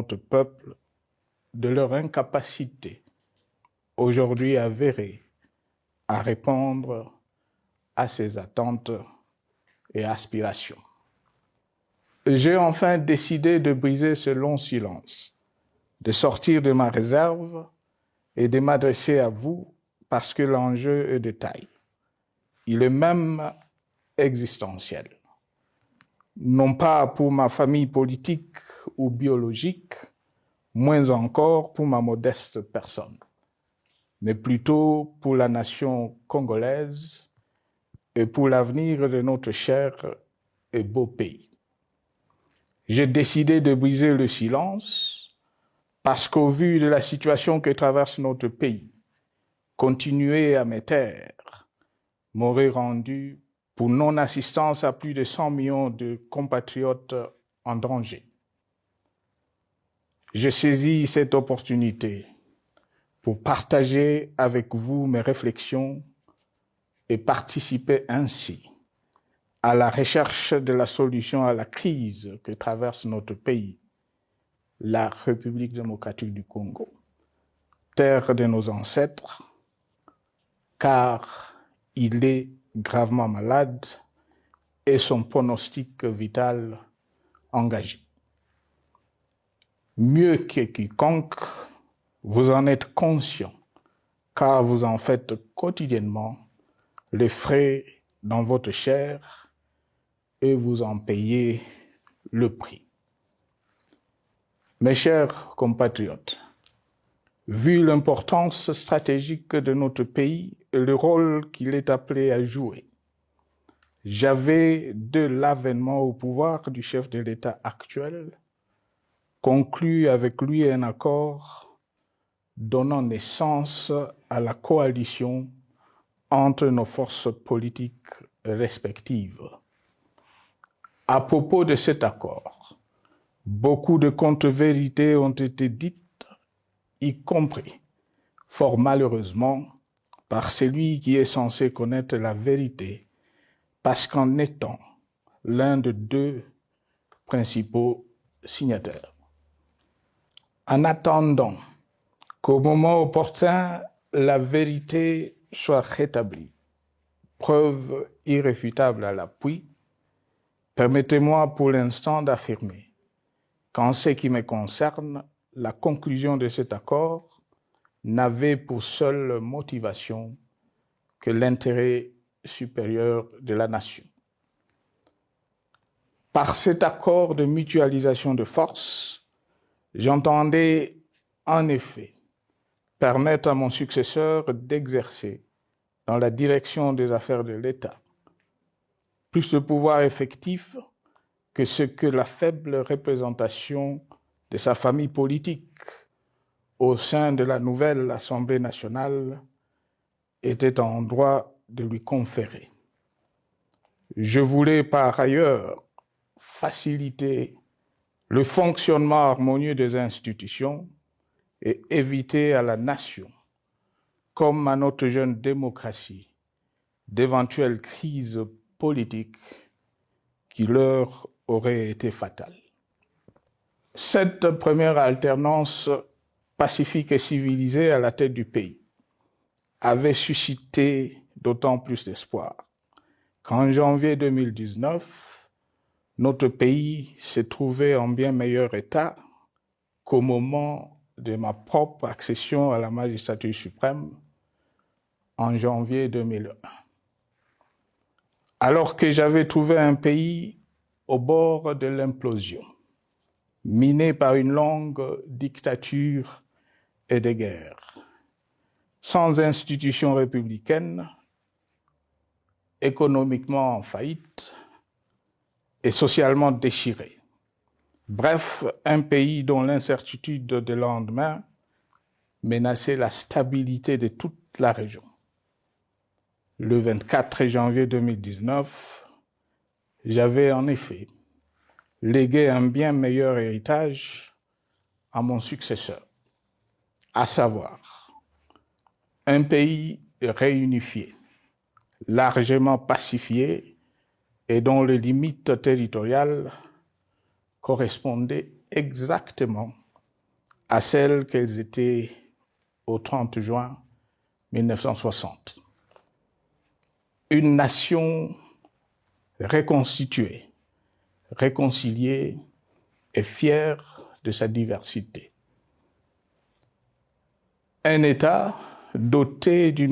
notre peuple de leur incapacité, aujourd'hui avérée, à répondre à ses attentes et aspirations. J'ai enfin décidé de briser ce long silence, de sortir de ma réserve et de m'adresser à vous parce que l'enjeu est de taille. Il est même existentiel. Non pas pour ma famille politique ou biologique, moins encore pour ma modeste personne, mais plutôt pour la nation congolaise et pour l'avenir de notre cher et beau pays. J'ai décidé de briser le silence parce qu'au vu de la situation que traverse notre pays, continuer à me taire m'aurait rendu pour non-assistance à plus de 100 millions de compatriotes en danger. Je saisis cette opportunité pour partager avec vous mes réflexions et participer ainsi à la recherche de la solution à la crise que traverse notre pays, la République démocratique du Congo, terre de nos ancêtres, car il est gravement malade et son pronostic vital engagé. Mieux que quiconque, vous en êtes conscient, car vous en faites quotidiennement les frais dans votre chair et vous en payez le prix. Mes chers compatriotes, vu l'importance stratégique de notre pays et le rôle qu'il est appelé à jouer, j'avais, de l'avènement au pouvoir du chef de l'État actuel, conclu avec lui un accord donnant naissance à la coalition entre nos forces politiques respectives. À propos de cet accord, beaucoup de contre-vérités ont été dites, y compris, fort malheureusement, par celui qui est censé connaître la vérité, parce qu'en étant l'un de deux principaux signataires. En attendant qu'au moment opportun, la vérité soit rétablie, preuve irréfutable à l'appui, permettez-moi pour l'instant d'affirmer qu'en ce qui me concerne, la conclusion de cet accord n'avait pour seule motivation que l'intérêt supérieur de la nation. Par cet accord de mutualisation de forces, j'entendais en effet permettre à mon successeur d'exercer dans la direction des affaires de l'État plus de pouvoir effectif que ce que la faible représentation de sa famille politique au sein de la nouvelle Assemblée nationale était en droit de lui conférer. Je voulais par ailleurs faciliter le fonctionnement harmonieux des institutions et éviter à la nation, comme à notre jeune démocratie, d'éventuelles crises politiques qui leur auraient été fatales. Cette première alternance pacifique et civilisée à la tête du pays avait suscité d'autant plus d'espoir qu'en janvier 2019, notre pays s'est trouvé en bien meilleur état qu'au moment de ma propre accession à la magistrature suprême en janvier 2001. Alors que j'avais trouvé un pays au bord de l'implosion, miné par une longue dictature et des guerres, sans institutions républicaines, économiquement en faillite et socialement déchiré. Bref, un pays dont l'incertitude de lendemain menaçait la stabilité de toute la région. Le 24 janvier 2019, j'avais en effet légué un bien meilleur héritage à mon successeur, à savoir un pays réunifié, largement pacifié et dont les limites territoriales correspondaient exactement à celles qu'elles étaient au 30 juin 1960. Une nation reconstituée, réconciliée et fière de sa diversité. Un État doté d'une